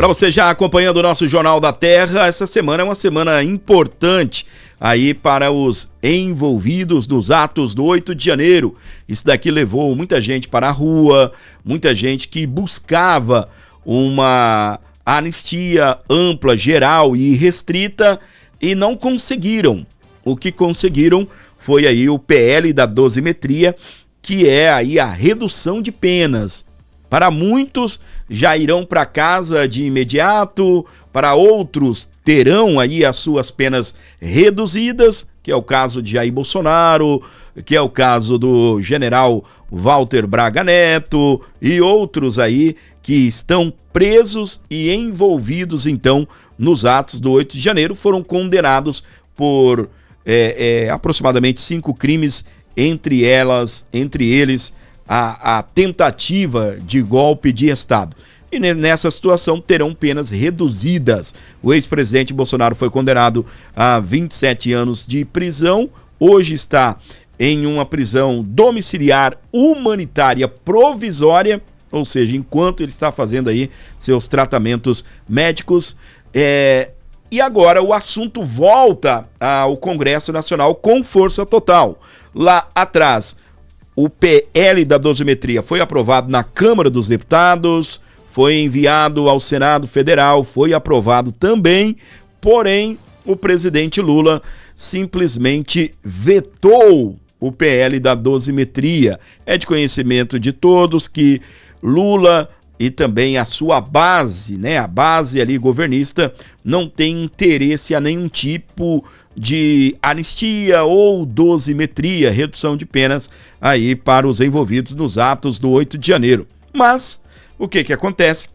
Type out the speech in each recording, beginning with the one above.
Para você já acompanhando o nosso Jornal da Terra, essa semana é uma semana importante aí para os envolvidos nos atos do 8 de janeiro. Isso daqui levou muita gente para a rua, muita gente que buscava uma anistia ampla, geral e restrita e não conseguiram. O que conseguiram foi aí o PL da dosimetria, que é aí a redução de penas. Para muitos já irão para casa de imediato, para outros terão aí as suas penas reduzidas, que é o caso de Jair Bolsonaro, que é o caso do general Walter Braga Neto e outros aí que estão presos e envolvidos então nos atos do 8 de janeiro, foram condenados por aproximadamente 5 crimes, entre eles a tentativa de golpe de Estado. E nessa situação terão penas reduzidas. O ex-presidente Bolsonaro foi condenado a 27 anos de prisão, hoje está em uma prisão domiciliar humanitária provisória, ou seja, enquanto ele está fazendo aí seus tratamentos médicos. E agora o assunto volta ao Congresso Nacional com força total. Lá atrás, o PL da dosimetria foi aprovado na Câmara dos Deputados, foi enviado ao Senado Federal, foi aprovado também, porém o presidente Lula simplesmente vetou o PL da dosimetria. É de conhecimento de todos que Lula e também a sua base, né, a base ali governista, não tem interesse a nenhum tipo de anistia ou dosimetria, redução de penas aí para os envolvidos nos atos do 8 de janeiro. Mas o que acontece?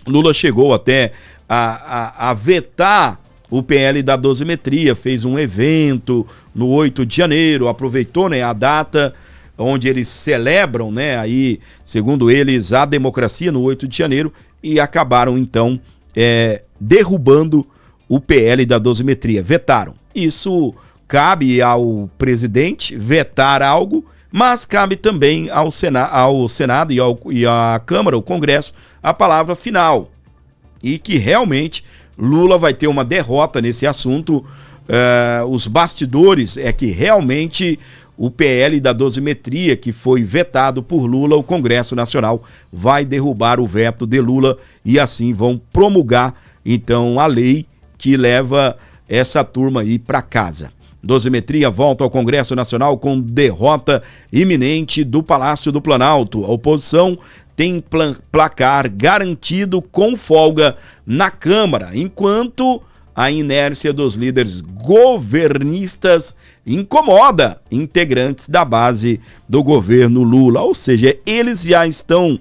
Lula chegou até a vetar o PL da dosimetria, fez um evento no 8 de janeiro, aproveitou, né, a data onde eles celebram, né, aí, segundo eles, a democracia no 8 de janeiro, e acabaram então derrubando o PL da dosimetria, vetaram. Isso cabe ao presidente vetar algo, mas cabe também ao Senado e à Câmara, o Congresso, a palavra final. E que realmente Lula vai ter uma derrota nesse assunto. Os bastidores é que realmente o PL da dosimetria, que foi vetado por Lula, o Congresso Nacional vai derrubar o veto de Lula e assim vão promulgar então a lei que leva essa turma aí para casa. Dosimetria volta ao Congresso Nacional com derrota iminente do Palácio do Planalto. A oposição tem placar garantido com folga na Câmara, enquanto a inércia dos líderes governistas incomoda integrantes da base do governo Lula. Ou seja, eles já estão,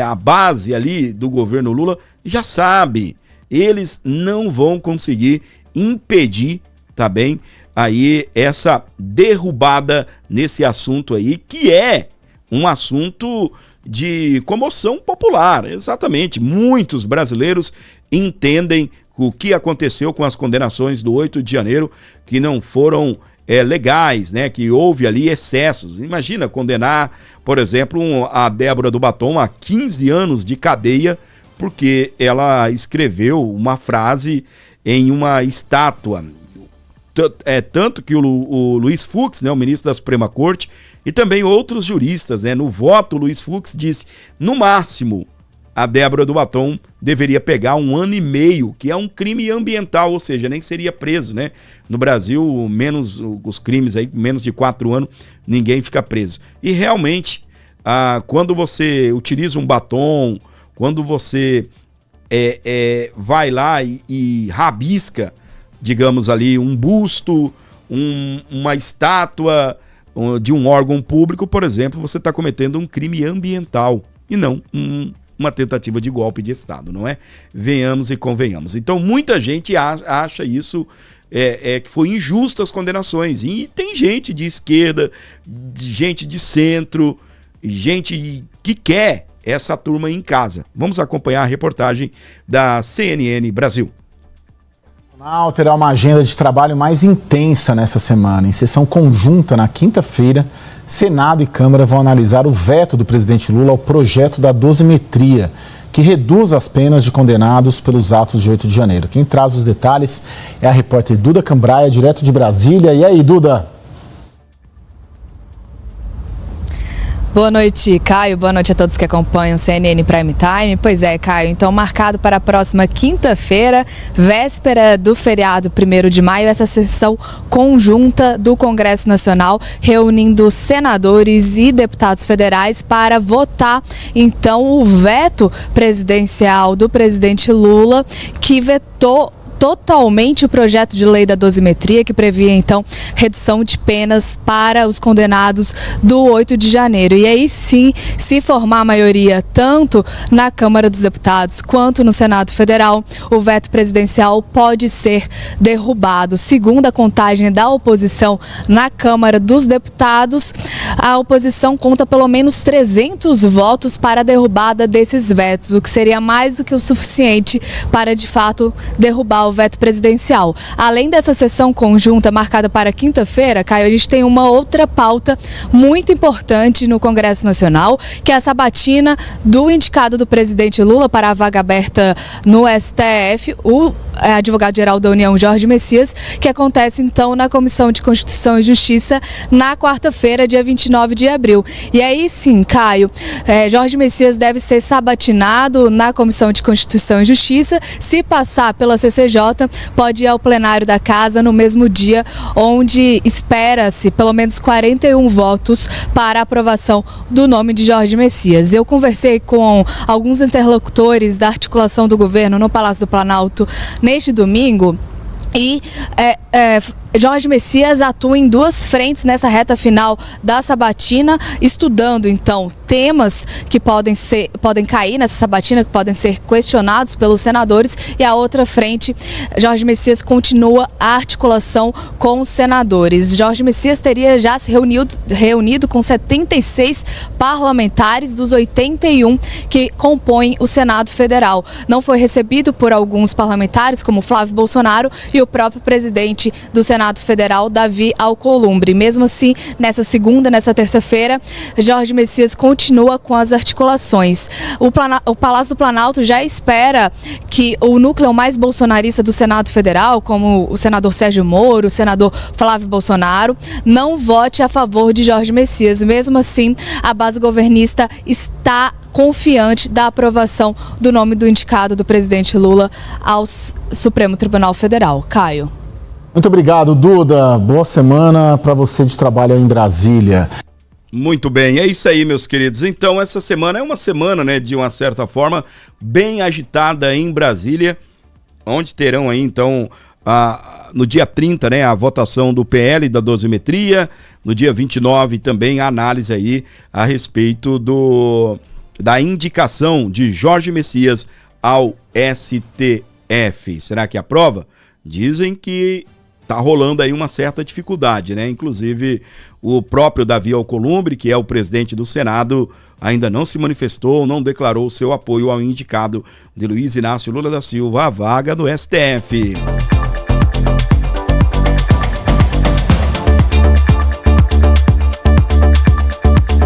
a base ali do governo Lula já sabe, eles não vão conseguir impedir, tá bem, aí essa derrubada nesse assunto aí, que é um assunto de comoção popular. Exatamente, muitos brasileiros entendem o que aconteceu com as condenações do 8 de janeiro, que não foram legais, né? Que houve ali excessos. Imagina condenar, por exemplo, a Débora do Batom a 15 anos de cadeia, porque ela escreveu uma frase em uma estátua. Tanto que o Luiz Fux, né, o ministro da Suprema Corte, e também outros juristas, né, no voto, o Luiz Fux disse, no máximo, a Débora do Batom deveria pegar 1 ano e meio, que é um crime ambiental, ou seja, nem seria preso, né? No Brasil, menos os crimes aí, menos de 4 anos, ninguém fica preso. E realmente, quando você utiliza um batom, quando você vai lá e rabisca, digamos ali, um busto, uma estátua de um órgão público, por exemplo, você está cometendo um crime ambiental e não uma tentativa de golpe de Estado, não é? Venhamos e convenhamos. Então, muita gente acha isso, que foi injusto as condenações. E tem gente de esquerda, gente de centro, gente que quer essa turma em casa. Vamos acompanhar a reportagem da CNN Brasil. Terá uma agenda de trabalho mais intensa nessa semana. Em sessão conjunta, na quinta-feira, Senado e Câmara vão analisar o veto do presidente Lula ao projeto da dosimetria, que reduz as penas de condenados pelos atos de 8 de janeiro. Quem traz os detalhes é a repórter Duda Cambraia, direto de Brasília. E aí, Duda? Boa noite, Caio. Boa noite a todos que acompanham o CNN Prime Time. Pois é, Caio, então marcado para a próxima quinta-feira, véspera do feriado 1º de maio, essa sessão conjunta do Congresso Nacional, reunindo senadores e deputados federais para votar, então, o veto presidencial do presidente Lula, que vetou totalmente o projeto de lei da dosimetria, que previa, então, redução de penas para os condenados do 8 de janeiro. E aí sim, se formar a maioria tanto na Câmara dos Deputados quanto no Senado Federal, o veto presidencial pode ser derrubado. Segundo a contagem da oposição na Câmara dos Deputados, a oposição conta pelo menos 300 votos para a derrubada desses vetos, o que seria mais do que o suficiente para, de fato, derrubar o veto presidencial. Além dessa sessão conjunta marcada para quinta-feira, Caio, a gente tem uma outra pauta muito importante no Congresso Nacional, que é a sabatina do indicado do presidente Lula para a vaga aberta no STF, o advogado-geral da União, Jorge Messias, que acontece então na Comissão de Constituição e Justiça na quarta-feira, dia 29 de abril. E aí sim, Caio, Jorge Messias deve ser sabatinado na Comissão de Constituição e Justiça. Se passar pela CCJ, pode ir ao plenário da casa no mesmo dia, onde espera-se pelo menos 41 votos para a aprovação do nome de Jorge Messias. Eu conversei com alguns interlocutores da articulação do governo no Palácio do Planalto neste domingo e Jorge Messias atua em duas frentes nessa reta final da sabatina, estudando então temas que podem cair nessa sabatina, que podem ser questionados pelos senadores, e a outra frente, Jorge Messias continua a articulação com os senadores. Jorge Messias teria já se reunido com 76 parlamentares dos 81 que compõem o Senado Federal. Não foi recebido por alguns parlamentares, como Flávio Bolsonaro e o próprio presidente do Senado Federal, Davi Alcolumbre. Mesmo assim, nessa terça-feira, Jorge Messias continua com as articulações. O Palácio do Planalto já espera que o núcleo mais bolsonarista do Senado Federal, como o senador Sérgio Moro, o senador Flávio Bolsonaro, não vote a favor de Jorge Messias. Mesmo assim, a base governista está confiante da aprovação do nome do indicado do presidente Lula ao Supremo Tribunal Federal. Caio. Muito obrigado, Duda. Boa semana para você de trabalho aí em Brasília. Muito bem, é isso aí, meus queridos. Então, essa semana é uma semana, né, de uma certa forma, bem agitada em Brasília, onde terão aí, então, no dia 30, né, a votação do PL da dosimetria, no dia 29 também a análise aí a respeito da indicação de Jorge Messias ao STF. Será que aprova? Dizem que tá rolando aí uma certa dificuldade, né? Inclusive, o próprio Davi Alcolumbre, que é o presidente do Senado, ainda não se manifestou, não declarou seu apoio ao indicado de Luiz Inácio Lula da Silva à vaga do STF.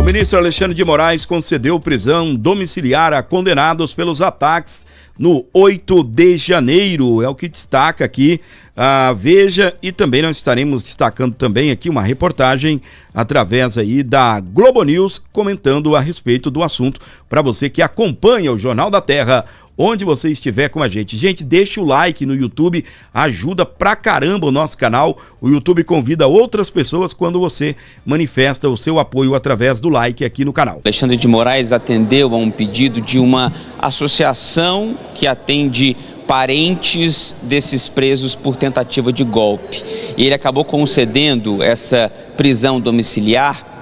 O ministro Alexandre de Moraes concedeu prisão domiciliar a condenados pelos ataques no 8 de janeiro, é o que destaca aqui a Veja, e também nós estaremos destacando também aqui uma reportagem através aí da Globo News, comentando a respeito do assunto para você que acompanha o Jornal da Terra, onde você estiver com a gente. Gente, deixa o like no YouTube, ajuda pra caramba o nosso canal. O YouTube convida outras pessoas quando você manifesta o seu apoio através do like aqui no canal. Alexandre de Moraes atendeu a um pedido de uma associação que atende parentes desses presos por tentativa de golpe. E ele acabou concedendo essa prisão domiciliar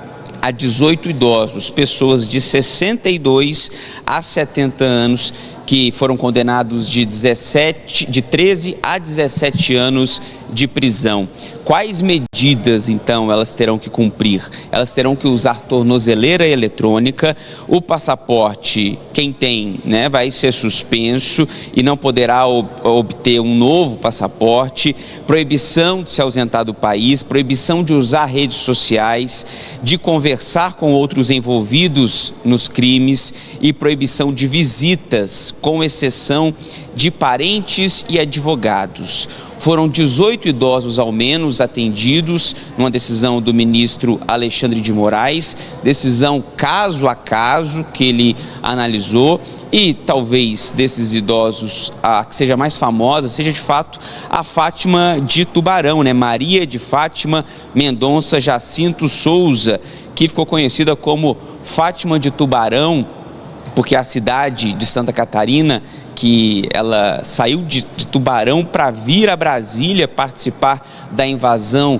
a 18 idosos, pessoas de 62 a 70 anos, que foram condenados de 13 a 17 anos de prisão. Quais medidas, então, elas terão que cumprir? Elas terão que usar tornozeleira eletrônica, o passaporte, quem tem, né, vai ser suspenso e não poderá obter um novo passaporte, proibição de se ausentar do país, proibição de usar redes sociais, de conversar com outros envolvidos nos crimes e proibição de visitas, com exceção de parentes e advogados. Foram 18 idosos ao menos atendidos numa decisão do ministro Alexandre de Moraes, decisão caso a caso que ele analisou, e talvez desses idosos a que seja mais famosa seja de fato a Fátima de Tubarão, né? Maria de Fátima Mendonça Jacinto Souza, que ficou conhecida como Fátima de Tubarão, porque a cidade de Santa Catarina, que ela saiu de Tubarão para vir a Brasília participar da invasão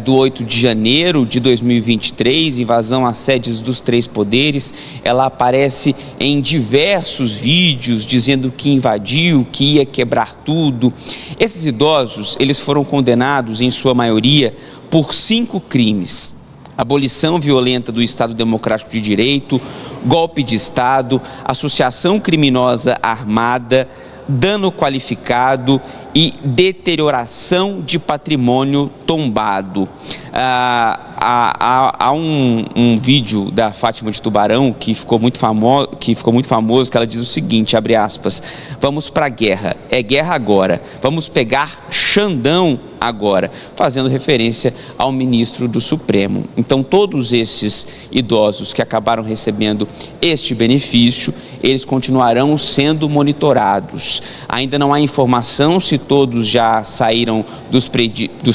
do 8 de janeiro de 2023, invasão às sedes dos 3 poderes. Ela aparece em diversos vídeos dizendo que invadiu, que ia quebrar tudo. Esses idosos, eles foram condenados, em sua maioria, por 5 crimes: abolição violenta do Estado Democrático de Direito, golpe de Estado, associação criminosa armada, dano qualificado e deterioração de patrimônio tombado. Há um vídeo da Fátima de Tubarão que ficou muito famoso, que ela diz o seguinte, abre aspas: vamos para a guerra, é guerra agora, vamos pegar Xandão agora, fazendo referência ao ministro do Supremo. Então, todos esses idosos que acabaram recebendo este benefício, eles continuarão sendo monitorados. Ainda não há informação se todos já saíram dos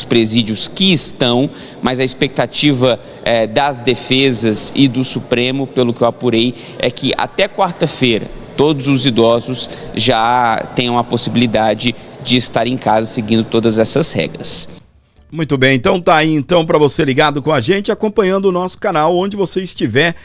presídios que estão, mas a expectativa das defesas e do Supremo, pelo que eu apurei, é que até quarta-feira todos os idosos já tenham a possibilidade de estar em casa seguindo todas essas regras. Muito bem, então tá aí então para você ligado com a gente, acompanhando o nosso canal onde você estiver.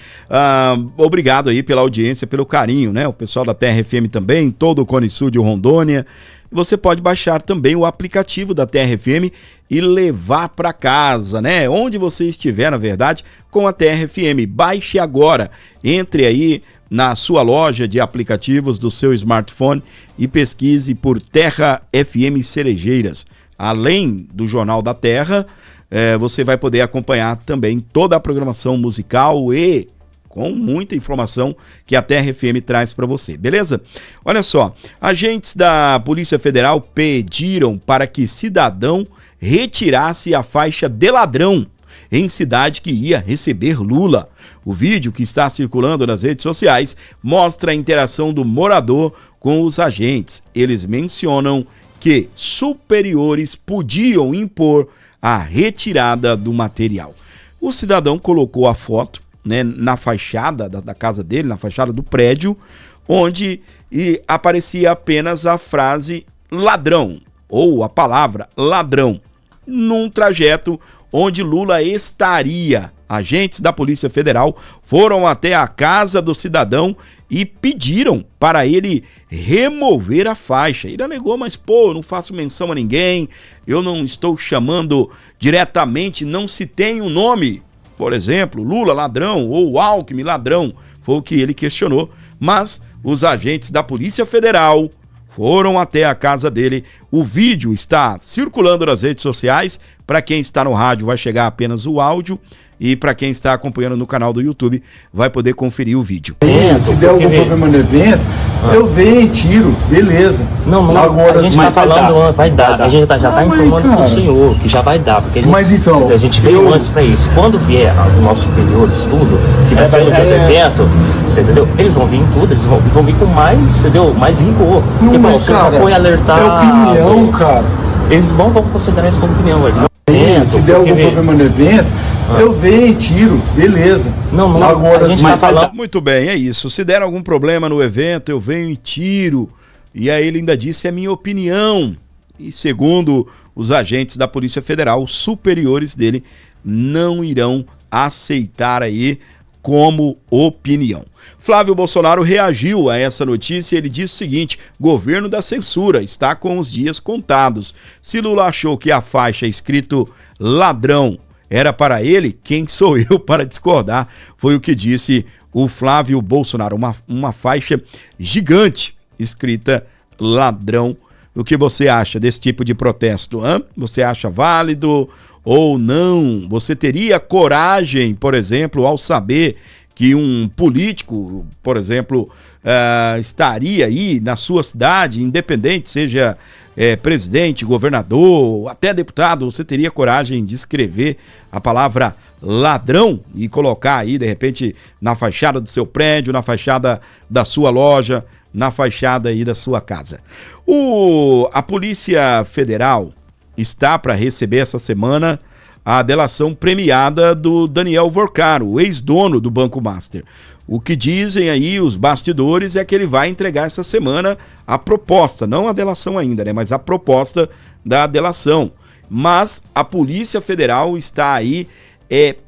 Obrigado aí pela audiência, pelo carinho, né? O pessoal da Terra FM também, todo o Cone Sul de Rondônia. Você pode baixar também o aplicativo da Terra FM e levar para casa, né? Onde você estiver, na verdade, com a Terra FM. Baixe agora, entre aí na sua loja de aplicativos do seu smartphone e pesquise por Terra FM Cerejeiras. Além do Jornal da Terra, você vai poder acompanhar também toda a programação musical e com muita informação que a Terra FM traz para você, beleza? Olha só, agentes da Polícia Federal pediram para que cidadão retirasse a faixa de ladrão em cidade que ia receber Lula. O vídeo que está circulando nas redes sociais mostra a interação do morador com os agentes. Eles mencionam que superiores podiam impor a retirada do material. O cidadão colocou a foto, né, na fachada da casa dele, na fachada do prédio, onde aparecia apenas a frase ladrão, ou a palavra ladrão, num trajeto onde Lula estaria. Agentes da Polícia Federal foram até a casa do cidadão e pediram para ele remover a faixa. Ele alegou, mas pô, eu não faço menção a ninguém, eu não estou chamando diretamente, não se tem um nome. Por exemplo, Lula ladrão ou Alckmin ladrão, foi o que ele questionou. Mas os agentes da Polícia Federal foram até a casa dele. O vídeo está circulando nas redes sociais. Para quem está no rádio vai chegar apenas o áudio. E para quem está acompanhando no canal do YouTube vai poder conferir o vídeo. Se der algum problema no evento, eu venho e tiro, beleza. Não, agora, a gente está falando, vai dar. A gente já está informando para o senhor que já vai dar. Porque a gente veio antes para isso. Quando vier o nosso superior de estudo, que vai ser no dia do evento, você entendeu? Eles vão vir em tudo, eles vão vir com mais, entendeu? Mais rigor. Porque o senhor não foi alertado. É opinião, cara. Eles não vão considerar isso como opinião. Se der algum problema no evento, eu venho e tiro, beleza. Não, agora a gente tá falando. Muito bem, é isso. Se der algum problema no evento, eu venho e tiro. E aí ele ainda disse, é minha opinião. E segundo os agentes da Polícia Federal, os superiores dele não irão aceitar aí como opinião. Flávio Bolsonaro reagiu a essa notícia e ele disse o seguinte: governo da censura está com os dias contados. Se Lula achou que a faixa escrito ladrão era para ele, quem sou eu para discordar? Foi o que disse o Flávio Bolsonaro, uma faixa gigante escrita ladrão. O que você acha desse tipo de protesto? Você acha válido ou não? Você teria coragem, por exemplo, ao saber que um político, por exemplo, estaria aí na sua cidade, independente, seja presidente, governador, até deputado, você teria coragem de escrever a palavra ladrão e colocar aí, de repente, na fachada do seu prédio, na fachada da sua loja, na fachada aí da sua casa? A Polícia Federal está para receber essa semana a delação premiada do Daniel Vorcaro, o ex-dono do Banco Master. O que dizem aí os bastidores é que ele vai entregar essa semana a proposta, não a delação ainda, né, mas a proposta da delação. Mas a Polícia Federal está aí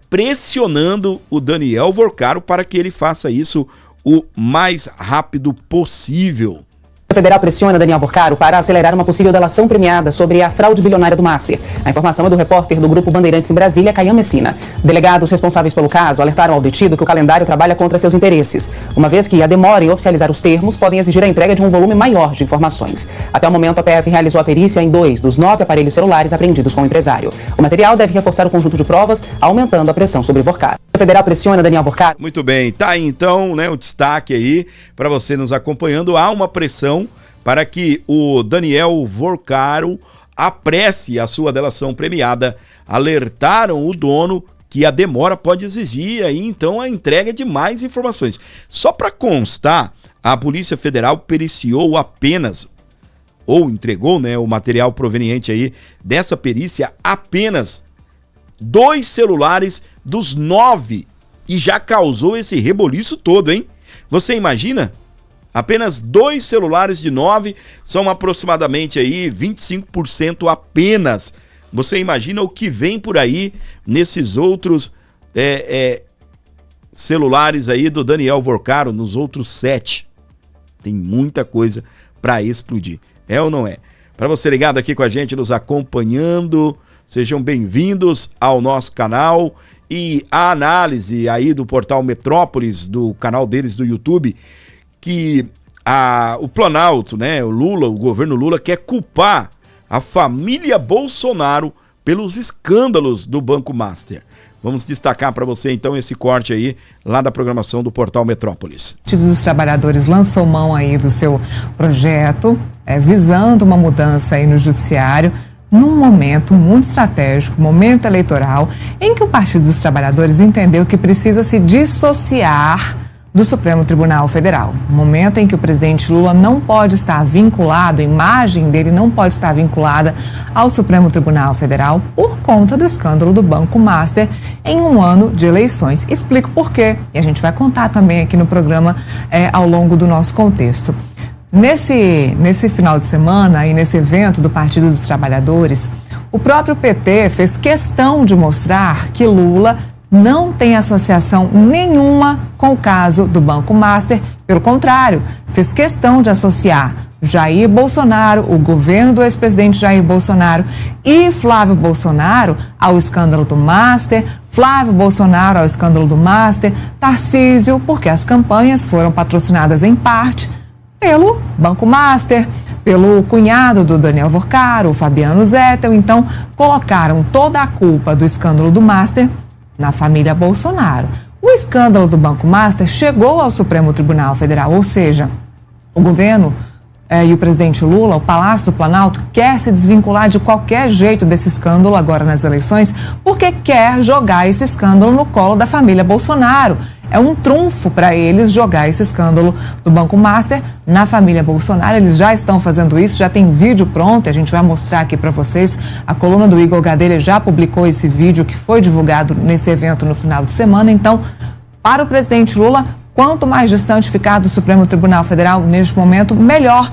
pressionando o Daniel Vorcaro para que ele faça isso o mais rápido possível. A Federal pressiona Daniel Vorcaro para acelerar uma possível delação premiada sobre a fraude bilionária do Master. A informação é do repórter do Grupo Bandeirantes em Brasília, Caian Messina. Delegados responsáveis pelo caso alertaram ao detido que o calendário trabalha contra seus interesses, uma vez que a demora em oficializar os termos podem exigir a entrega de um volume maior de informações. Até o momento, a PF realizou a perícia em 2 dos 9 aparelhos celulares apreendidos com o empresário. O material deve reforçar o conjunto de provas, aumentando a pressão sobre Vorcaro. A Federal pressiona Daniel Vorcaro. Muito bem, tá aí então, né, o destaque aí para você nos acompanhando. Há uma pressão para que o Daniel Vorcaro apresse a sua delação premiada. Alertaram o dono que a demora pode exigir aí então a entrega de mais informações. Só para constar, a Polícia Federal periciou apenas, ou entregou, né, o material proveniente aí dessa perícia, apenas 2 celulares dos 9 e já causou esse reboliço todo, hein? Você imagina? Apenas 2 celulares de 9 são aproximadamente aí 25% apenas. Você imagina o que vem por aí nesses outros celulares aí do Daniel Vorcaro, nos outros 7. Tem muita coisa para explodir. É ou não é? Para você ligado aqui com a gente, nos acompanhando, sejam bem-vindos ao nosso canal. E a análise aí do portal Metrópolis, do canal deles do YouTube, que o Planalto, né, o governo Lula quer culpar a família Bolsonaro pelos escândalos do Banco Master. Vamos destacar para você então esse corte aí lá da programação do portal Metrópolis. O Partido dos Trabalhadores lançou mão aí do seu projeto, visando uma mudança aí no judiciário, num momento muito estratégico, momento eleitoral, em que o Partido dos Trabalhadores entendeu que precisa se dissociar do Supremo Tribunal Federal. Momento em que o presidente Lula não pode estar vinculado, a imagem dele não pode estar vinculada ao Supremo Tribunal Federal por conta do escândalo do Banco Master em um ano de eleições. Explico por quê, e a gente vai contar também aqui no programa ao longo do nosso contexto. Nesse final de semana e nesse evento do Partido dos Trabalhadores, o próprio PT fez questão de mostrar que Lula não tem associação nenhuma com o caso do Banco Master. Pelo contrário, fez questão de associar Jair Bolsonaro, o governo do ex-presidente Jair Bolsonaro e Flávio Bolsonaro ao escândalo do Master, Flávio Bolsonaro ao escândalo do Master, Tarcísio, porque as campanhas foram patrocinadas em parte pelo Banco Master, pelo cunhado do Daniel Vorcaro, o Fabiano Zettel. Então, colocaram toda a culpa do escândalo do Master na família Bolsonaro. O escândalo do Banco Master chegou ao Supremo Tribunal Federal, ou seja, o governo e o presidente Lula, o Palácio do Planalto, quer se desvincular de qualquer jeito desse escândalo agora nas eleições, porque quer jogar esse escândalo no colo da família Bolsonaro. É um trunfo para eles jogar esse escândalo do Banco Master na família Bolsonaro. Eles já estão fazendo isso, já tem vídeo pronto, a gente vai mostrar aqui para vocês. A coluna do Igor Gadelha já publicou esse vídeo que foi divulgado nesse evento no final de semana. Então, para o presidente Lula, quanto mais distante ficar do Supremo Tribunal Federal neste momento, melhor.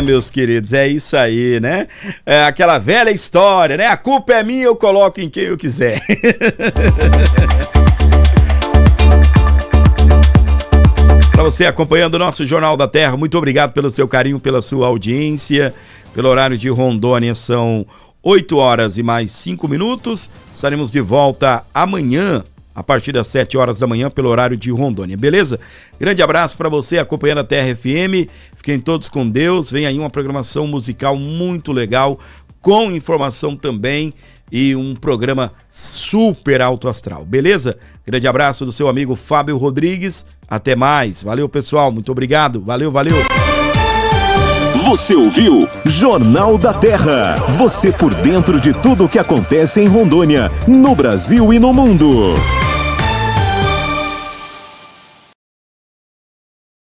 Meus queridos, é isso aí, né? É aquela velha história, né? A culpa é minha, eu coloco em quem eu quiser. Para você acompanhando o nosso Jornal da Terra, muito obrigado pelo seu carinho, pela sua audiência. Pelo horário de Rondônia são 8 horas e mais 5 minutos. Estaremos de volta amanhã, a partir das 7 horas da manhã, pelo horário de Rondônia, beleza? Grande abraço para você acompanhando a Terra FM. Fiquem todos com Deus. Vem aí uma programação musical muito legal, com informação também e um programa super alto astral, beleza? Grande abraço do seu amigo Fábio Rodrigues. Até mais. Valeu, pessoal. Muito obrigado. Valeu. Você ouviu Jornal da Terra. Você por dentro de tudo o que acontece em Rondônia, no Brasil e no mundo.